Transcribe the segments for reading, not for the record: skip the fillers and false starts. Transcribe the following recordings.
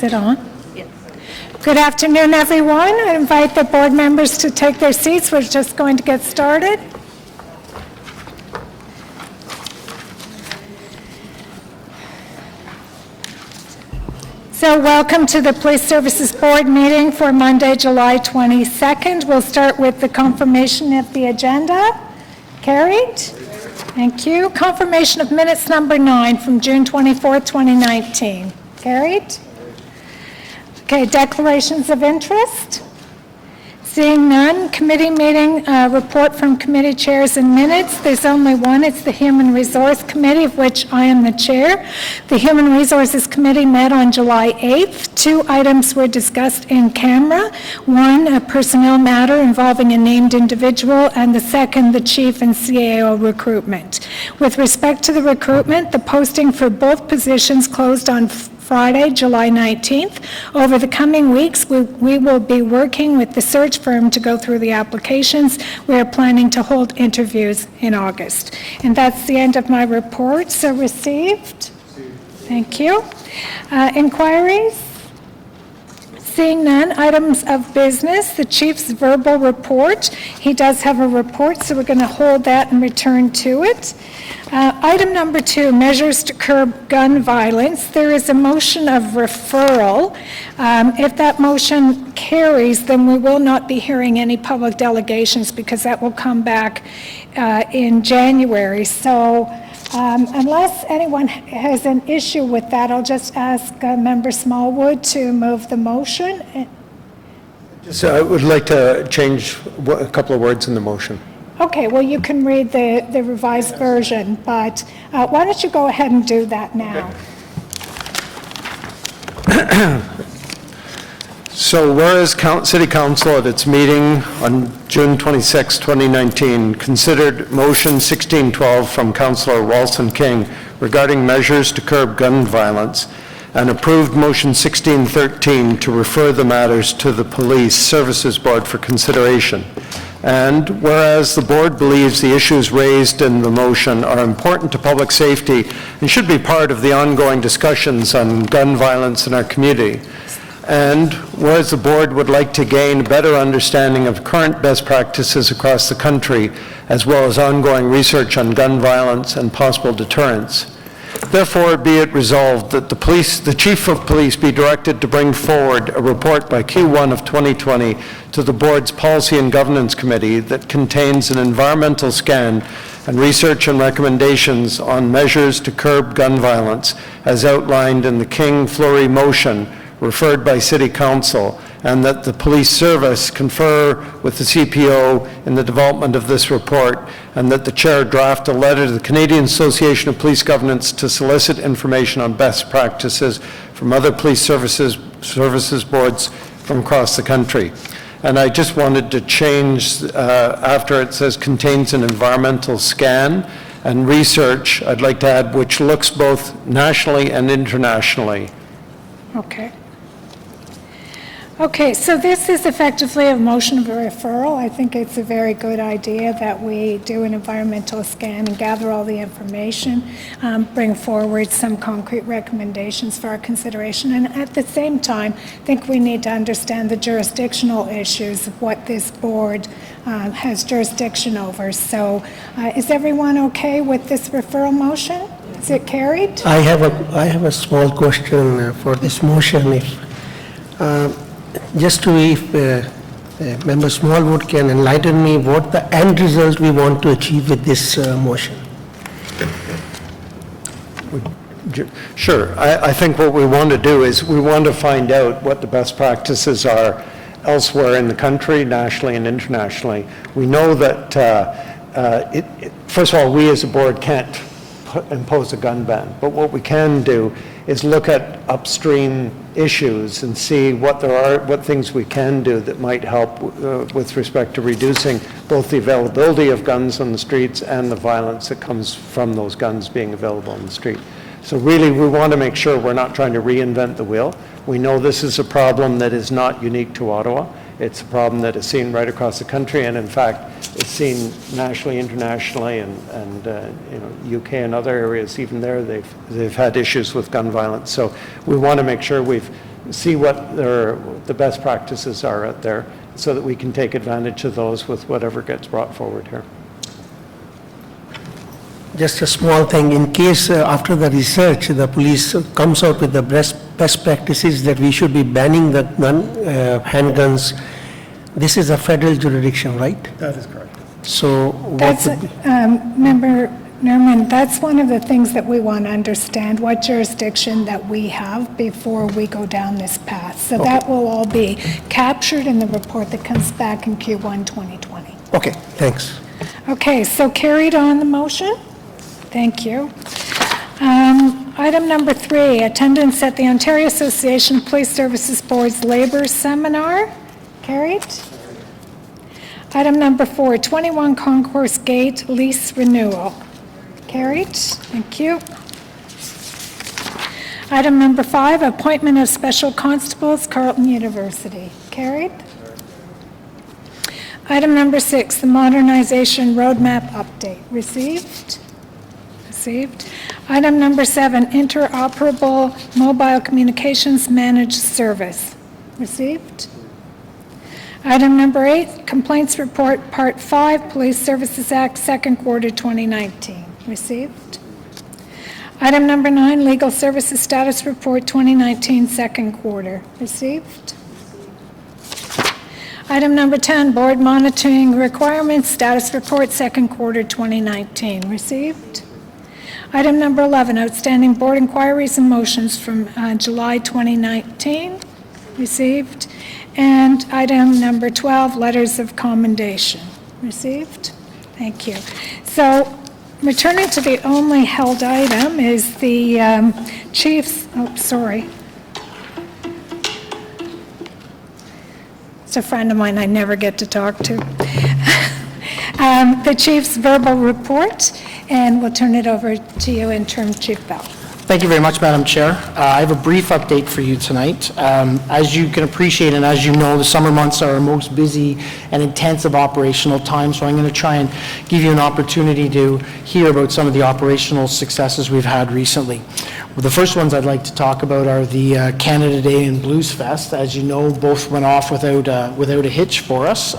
Is it on? Yes. Good afternoon, everyone. I invite the board members to take their seats. We're just going to get started. So welcome to the Police Services Board meeting for Monday, July 22nd. We'll start with the confirmation of the agenda. Carried? Thank you. Confirmation of minutes number 9 from June 24th, 2019. Carried? Okay, declarations of interest. Seeing none, committee meeting report from committee chairs and minutes. There's only one. It's the Human Resource Committee, of which I am the chair. The Human Resources Committee met on July 8th. 2 items were discussed in camera. One, a personnel matter involving a named individual, and the second, the chief and CAO recruitment. With respect to the recruitment, the posting for both positions closed on Friday, July 19th. Over the coming weeks, we will be working with the search firm to go through the applications. We are planning to hold interviews in August. And that's the end of my report. So received. Thank you. Inquiries? Seeing none, items of business, the chief's verbal report. He does have a report, so we're going to hold that and return to it. Item number 2, measures to curb gun violence. There is a motion of referral. If that motion carries, then we will not be hearing any public delegations because that will come back in January. So unless anyone has an issue with that, I'll just ask Member Smallwood to move the motion. So I would like to change a couple of words in the motion. Okay, well, you can read the revised version, but why don't you go ahead and do that now? So whereas City Council at its meeting on June 26, 2019, considered motion 1612 from Councillor Walson King regarding measures to curb gun violence, and approved motion 1613 to refer the matters to the Police Services Board for consideration. And whereas the board believes the issues raised in the motion are important to public safety and should be part of the ongoing discussions on gun violence in our community, and whereas the board would like to gain a better understanding of current best practices across the country, as well as ongoing research on gun violence and possible deterrence, therefore, be it resolved that the Chief of Police be directed to bring forward a report by Q1 of 2020 to the Board's Policy and Governance Committee that contains an environmental scan and research and recommendations on measures to curb gun violence as outlined in the King-Fleury motion referred by City Council, and that the police service confer with the CPO in the development of this report, and that the chair draft a letter to the Canadian Association of Police Governance to solicit information on best practices from other police services boards from across the country. And I just wanted to change, after it says contains an environmental scan and research, I'd like to add which looks both nationally and internationally. Okay. Okay, so this is effectively a motion of referral. I think it's a very good idea that we do an environmental scan and gather all the information, bring forward some concrete recommendations for our consideration, and at the same time, I think we need to understand the jurisdictional issues of what this board has jurisdiction over. So is everyone okay with this referral motion? Is it carried? I have a small question for this motion. If Member Smallwood can enlighten me what the end result we want to achieve with this motion. Sure. I think what we want to do is we want to find out what the best practices are elsewhere in the country, nationally and internationally. We know that, first of all, we as a board can't impose a gun ban, but what we can do is look at upstream issues and see what things we can do that might help with respect to reducing both the availability of guns on the streets and the violence that comes from those guns being available on the street. So really, we want to make sure we're not trying to reinvent the wheel. We know this is a problem that is not unique to Ottawa. It's a problem that is seen right across the country, and in fact, it's seen nationally, internationally, and UK and other areas. Even there, they've had issues with gun violence. So we want to make sure we've see what the best practices are out there so that we can take advantage of those with whatever gets brought forward here. Just a small thing, in case after the research, the police comes out with the best practices that we should be banning the handguns, this is a federal jurisdiction, right? That is correct. So what That's, would be? Member Nerman, that's one of the things that we want to understand, what jurisdiction that we have before we go down this path. So that will all be captured in the report that comes back in Q1 2020. Okay, thanks. Okay, so carried on the motion? Thank you. Item number 3, attendance at the Ontario Association of Police Services Board's Labor Seminar. Carried. Item number 4, 21 Concourse Gate lease renewal. Carried. Thank you. Item number 5, appointment of special constables, Carleton University. Carried. Item number 6, the modernization roadmap update. Received. Received. Item number 7, interoperable mobile communications managed service. Received. Item number 8, complaints report, Part 5, Police Services Act, second quarter 2019. Received. Item number 9, legal services status report 2019, second quarter. Received. Item number 10, board monitoring requirements status report, second quarter 2019. Received. Item number 11, outstanding board inquiries and motions from July 2019. Received. And item number 12, letters of commendation. Received. Thank you. So returning to the only held item is the chief's, it's a friend of mine I never get to talk to. The chief's verbal report, and we'll turn it over to you, Interim Chief Bell. Thank you very much, Madam Chair. I have a brief update for you tonight. As you can appreciate and as you know, the summer months are our most busy and intensive operational time, so I'm going to try and give you an opportunity to hear about some of the operational successes we've had recently. Well, the first ones I'd like to talk about are the Canada Day and Blues Fest. As you know, both went off without a hitch for us.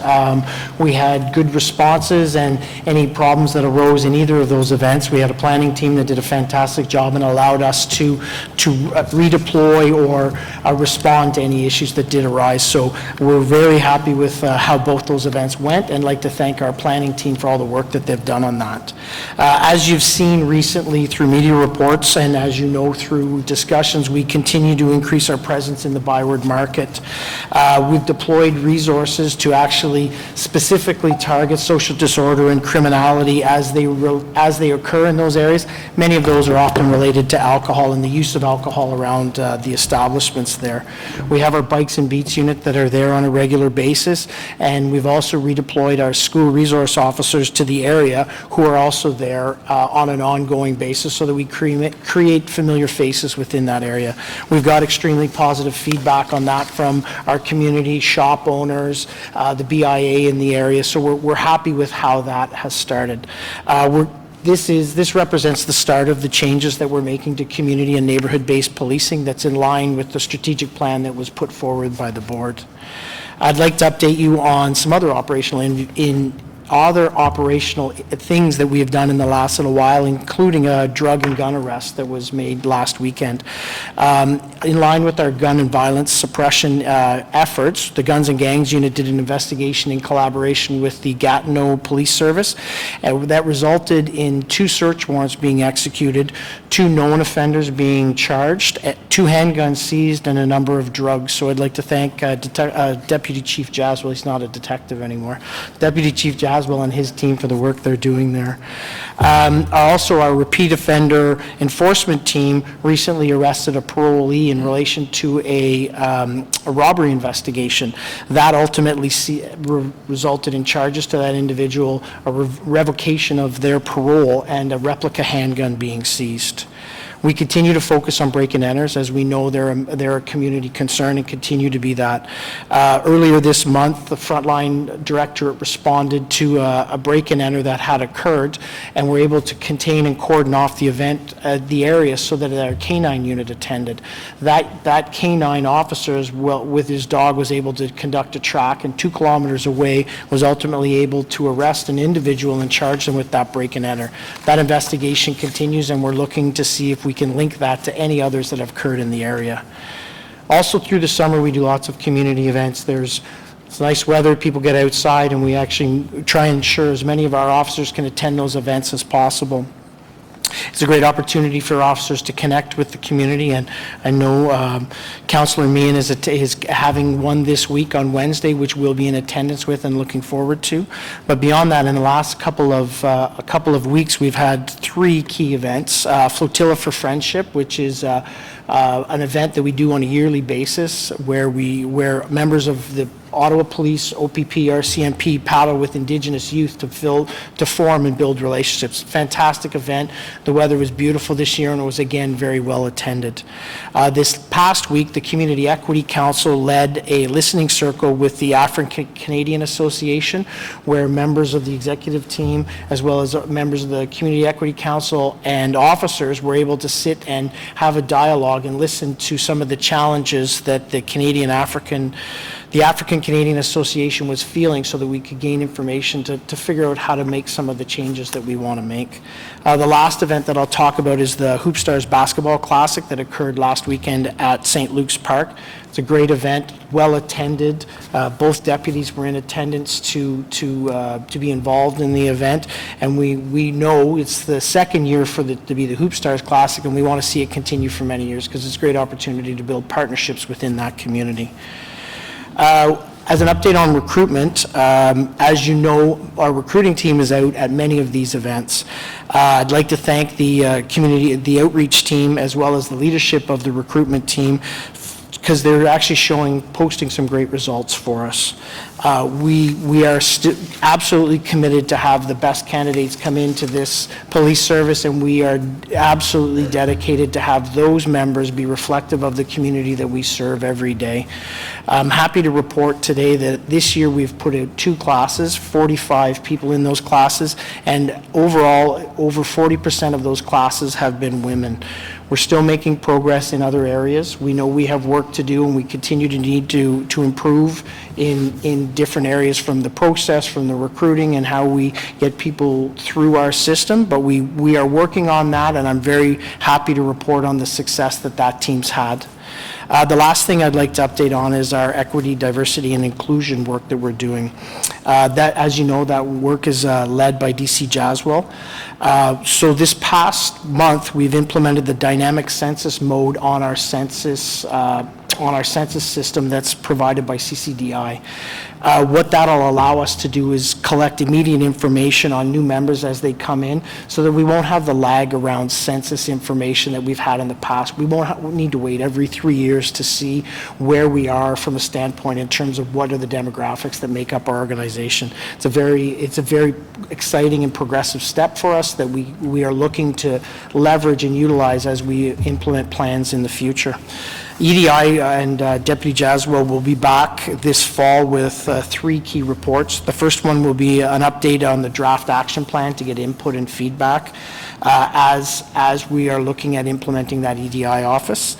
We had good responses, and any problems that arose in either of those events, we had a planning team that did a fantastic job and allowed us to redeploy or respond to any issues that did arise. So we're very happy with how both those events went, and like to thank our planning team for all the work that they've done on that. As you've seen recently through media reports, and as you know through discussions, we continue to increase our presence in the Byward market. We've deployed resources to actually specifically target social disorder and criminality as they occur in those areas. Many of those are often related to alcohol and the use of alcohol around the establishments there. We have our Bikes and Beats unit that are there on a regular basis, and we've also redeployed our school resource officers to the area who are also there on an ongoing basis so that we create familiar faces within that area. We've got extremely positive feedback on that from our community, shop owners, the BIA in the area, so we're happy with how that has started. This represents the start of the changes that we're making to community and neighborhood-based policing that's in line with the strategic plan that was put forward by the board. I'd like to update you on some other operational things that we have done in the last little while, including a drug and gun arrest that was made last weekend. In line with our gun and violence suppression efforts, the Guns and Gangs Unit did an investigation in collaboration with the Gatineau Police Service that resulted in 2 search warrants being executed, 2 known offenders being charged, 2 handguns seized, and a number of drugs. So I'd like to thank Deputy Chief Jaswell. He's not a detective anymore. Deputy Chief Jaswell and his team for the work they're doing there. Also, our repeat offender enforcement team recently arrested a parolee in relation to a robbery investigation. That ultimately resulted in charges to that individual, a revocation of their parole, and a replica handgun being seized. We continue to focus on break and enters, as we know they're a community concern and continue to be that. Earlier this month, the Frontline Directorate responded to a break and enter that had occurred, and were able to contain and cordon off the event, the area, so that our canine unit attended. That canine officer, with his dog, was able to conduct a track, and 2 kilometers away was ultimately able to arrest an individual and charge them with that break and enter. That investigation continues, and we're looking to see if we can link that to any others that have occurred in the area. Also through the summer, we do lots of community events. It's nice weather, people get outside, and we actually try and ensure as many of our officers can attend those events as possible. It's a great opportunity for officers to connect with the community, and I know Councillor Meehan is having one this week on Wednesday, which we'll be in attendance with and looking forward to. But beyond that, in the last couple of weeks, we've had 3 key events. Flotilla for Friendship, which is an event that we do on a yearly basis, where members of the Ottawa Police, OPP, RCMP paddle with Indigenous youth to form and build relationships. Fantastic event. The weather was beautiful this year, and it was again very well attended. This past week, the Community Equity Council led a listening circle with the African Canadian Association, where members of the executive team, as well as members of the Community Equity Council and officers, were able to sit and have a dialogue and listen to some of the challenges that the African Canadian Association was feeling, so that we could gain information to figure out how to make some of the changes that we want to make. The last event that I'll talk about is the Hoop Stars Basketball Classic that occurred last weekend at St. Luke's Park. It's a great event, well attended. Both deputies were in attendance to be involved in the event, and we know it's the second year to be the Hoop Stars Classic, and we want to see it continue for many years, because it's a great opportunity to build partnerships within that community. As an update on recruitment, as you know, our recruiting team is out at many of these events. I'd like to thank the the outreach team, as well as the leadership of the recruitment team, because they're actually posting some great results for us. We are absolutely committed to have the best candidates come into this police service, and we are absolutely dedicated to have those members be reflective of the community that we serve every day. I'm happy to report today that this year we've put out 2 classes, 45 people in those classes, and overall, over 40% of those classes have been women. We're still making progress in other areas. We know we have work to do, and we continue to need to improve in different areas, from the process, from the recruiting, and how we get people through our system. But we are working on that, and I'm very happy to report on the success that team's had. The last thing I'd like to update on is our equity, diversity, and inclusion work that we're doing. That, as you know, that work is led by DC Jaswell. So this past month, we've implemented the dynamic census mode on our census system that's provided by CCDI. What that'll allow us to do is collect immediate information on new members as they come in, so that we won't have the lag around census information that we've had in the past. We won't need to wait every 3 years to see where we are from a standpoint in terms of what are the demographics that make up our organization. It's a very exciting and progressive step for us that we are looking to leverage and utilize as we implement plans in the future. EDI and Deputy Jaswell will be back this fall with 3 key reports. The first one will be an update on the draft action plan to get input and feedback as we are looking at implementing that EDI office.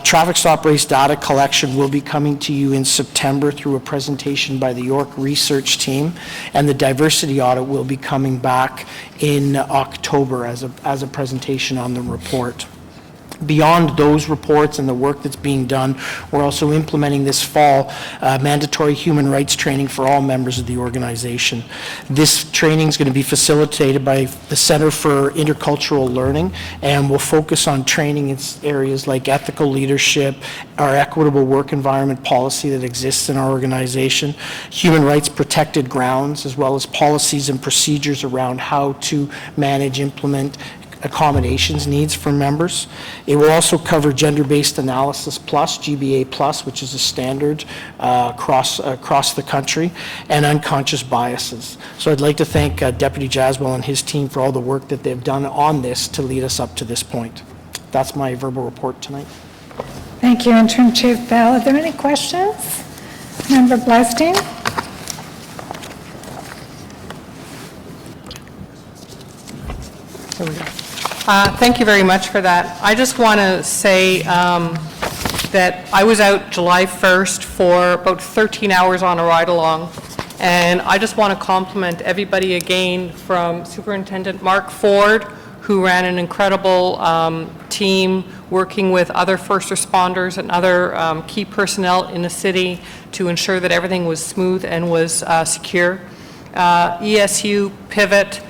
Traffic stop race data collection will be coming to you in September through a presentation by the York research team, and the diversity audit will be coming back in October as a presentation on the report. Beyond those reports and the work that's being done, we're also implementing this fall mandatory human rights training for all members of the organization. This training is going to be facilitated by the Center for Intercultural Learning, and will focus on training in areas like ethical leadership, our equitable work environment policy that exists in our organization, human rights protected grounds, as well as policies and procedures around how to manage, implement accommodations needs for members. It will also cover gender-based analysis plus, GBA plus, which is a standard across the country, and unconscious biases. So I'd like to thank Deputy Jaswell and his team for all the work that they've done on this to lead us up to this point. that's my verbal report tonight. Thank you, Interim Chief Bell. Are there any questions? Member Blasting? Thank you very much for that. I just want to say that I was out July 1st for about 13 hours on a ride-along, and I just want to compliment everybody again, from Superintendent Mark Ford, who ran an incredible team working with other first responders and other key personnel in the city to ensure that everything was smooth and was secure. ESU, Pivot,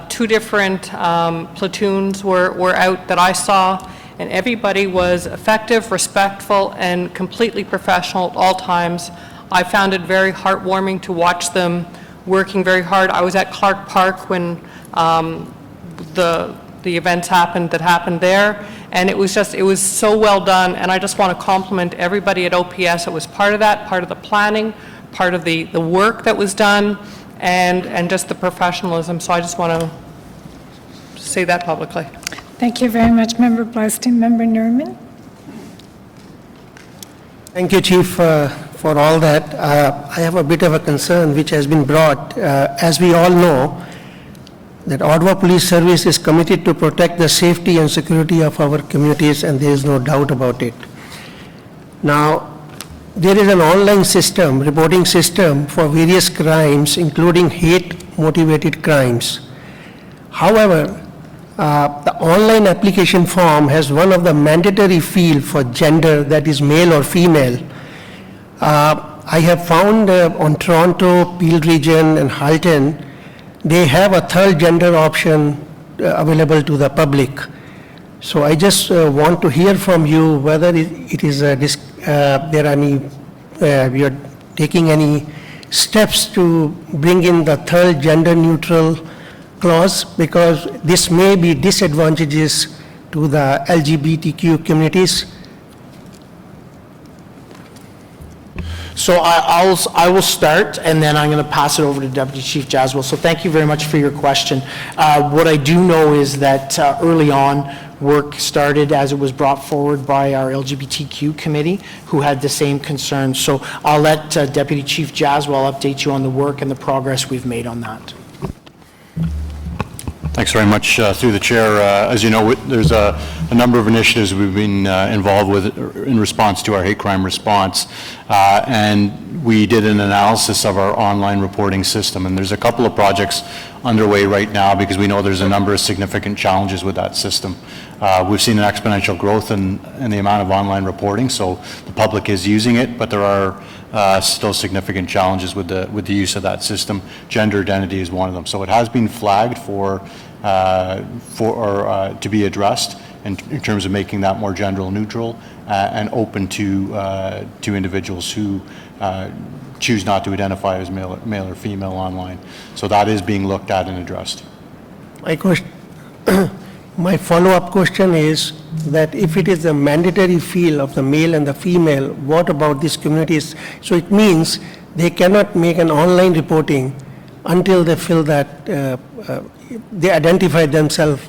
2 different platoons were out that I saw, and everybody was effective, respectful, and completely professional at all times. I found it very heartwarming to watch them working very hard. I was at Clark Park when the events happened there, and it was so well done, and I just want to compliment everybody at OPS that was part of that, part of the planning, part of the work that was done, and just the professionalism. So I just want to say that publicly. Thank you very much, Member Blasting. Member Nerman? Thank you, Chief, for all that. I have a bit of a concern which has been brought. As we all know, that Ottawa Police Service is committed to protect the safety and security of our communities, and there is no doubt about it. Now, there is an online system, reporting system for various crimes, including hate-motivated crimes. However, the online application form has one of the mandatory field for gender, that is male or female. I have found on Toronto, Peel Region, and Halton, they have a third gender option available to the public. So I just want to hear from you whether it is there are any, we are taking any steps to bring in the third gender neutral clause, because this may be disadvantageous to the LGBTQ communities. So I will start, and then I'm going to pass it over to Deputy Chief Jaswell. So thank you very much for your question. What I do know is that early on, work started as it was brought forward by our LGBTQ committee, who had the same concerns. So I'll let Deputy Chief Jaswell update you on the work and the progress we've made on that. Thanks very much. Through the chair, as you know, there's a number of initiatives we've been involved with in response to our hate crime response, and we did an analysis of our online reporting system, and there's a couple of projects underway right now because we know there's a number of significant challenges with that system. We've seen an exponential growth in the amount of online reporting, so the public is using it, but there are still significant challenges with the use of that system. Gender identity is one of them. So it has been flagged to be addressed in terms of making that more gender neutral and open to individuals who choose not to identify as male or female online. So that is being looked at and addressed. My follow-up question is that if it is a mandatory field of the male and the female, what about these communities? So it means they cannot make an online reporting until they feel that they identify themselves.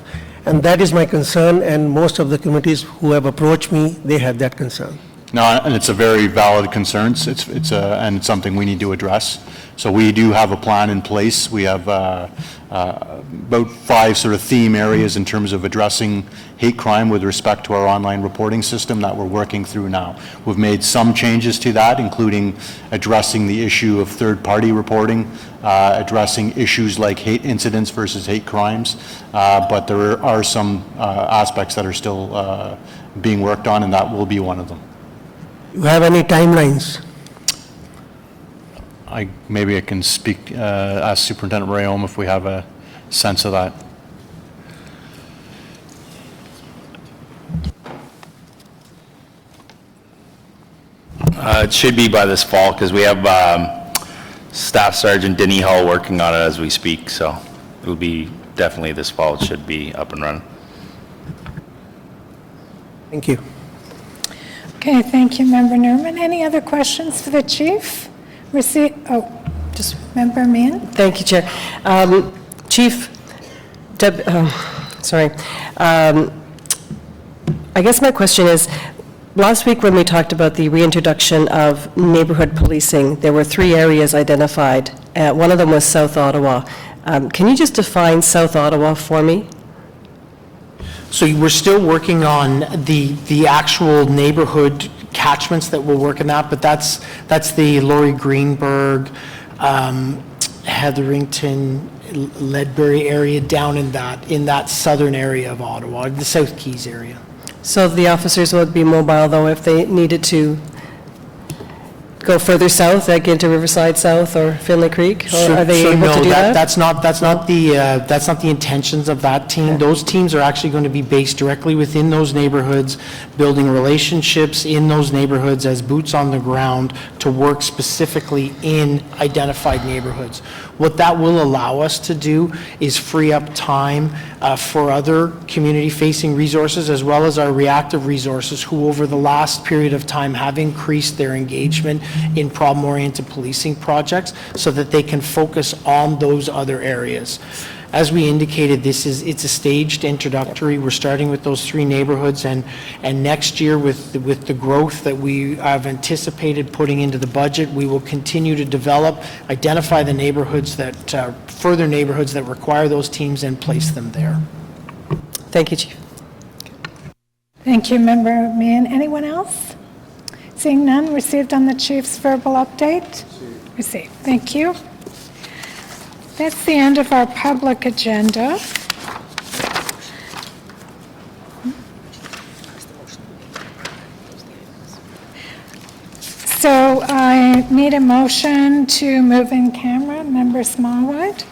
And that is my concern, and most of the communities who have approached me, they have that concern. No, and it's a very valid concern. And it's something we need to address. So we do have a plan in place. We have about 5 sort of theme areas in terms of addressing hate crime with respect to our online reporting system that we're working through now. We've made some changes to that, including addressing the issue of third-party reporting, addressing issues like hate incidents versus hate crimes, but there are some aspects that are still being worked on, and that will be one of them. You have any timelines? Maybe I can speak, ask Superintendent Rayom if we have a sense of that. It should be by this fall, because we have Staff Sergeant Denny Hull working on it as we speak, so it will be definitely this fall. It should be up and running. Thank you. Okay, thank you, Member Nerman. Any other questions for the chief? Just Member Meehan. Thank you, Chair. Chief, I guess my question is, last week when we talked about the reintroduction of neighborhood policing, there were 3 areas identified. One of them was South Ottawa. Can you just define South Ottawa for me? So we're still working on the actual neighborhood catchments that we'll work in that, but that's the Laurie Greenberg, Hetherington, Ledbury area down in that southern area of Ottawa, the South Keys area. So the officers would be mobile, though, if they needed to go further south, like into Riverside South or Finlay Creek? Or are they able to do that? That's not the intentions of that team. Those teams are actually going to be based directly within those neighborhoods, building relationships in those neighborhoods as boots on the ground to work specifically in identified neighborhoods. What that will allow us to do is free up time for other community-facing resources as well as our reactive resources who over the last period of time have increased their engagement in problem-oriented policing projects so that they can focus on those other areas. As we indicated, it's a staged introductory. We're starting with those 3 neighborhoods, and next year with the growth that we have anticipated putting into the budget, we will continue to develop, identify the neighborhoods further neighborhoods that require those teams and place them there. Thank you, Chief. Thank you, Member Meehan. Anyone else? Seeing none, received on the Chief's verbal update? Received. Thank you. That's the end of our public agenda. So I need a motion to move in camera. Member Smallwood?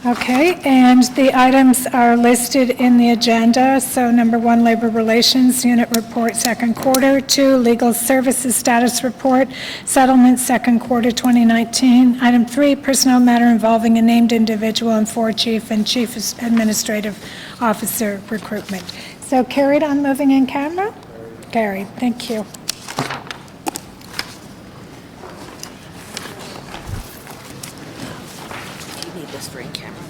Okay, and the items are listed in the agenda. So number 1, Labor Relations Unit Report, second quarter. 2, Legal Services Status Report, Settlement, second quarter 2019. Item 3, Personnel Matter involving a named individual. And 4, Chief and Chief Administrative Officer Recruitment. So carried on moving in camera? Carried, thank you. You need this for in camera.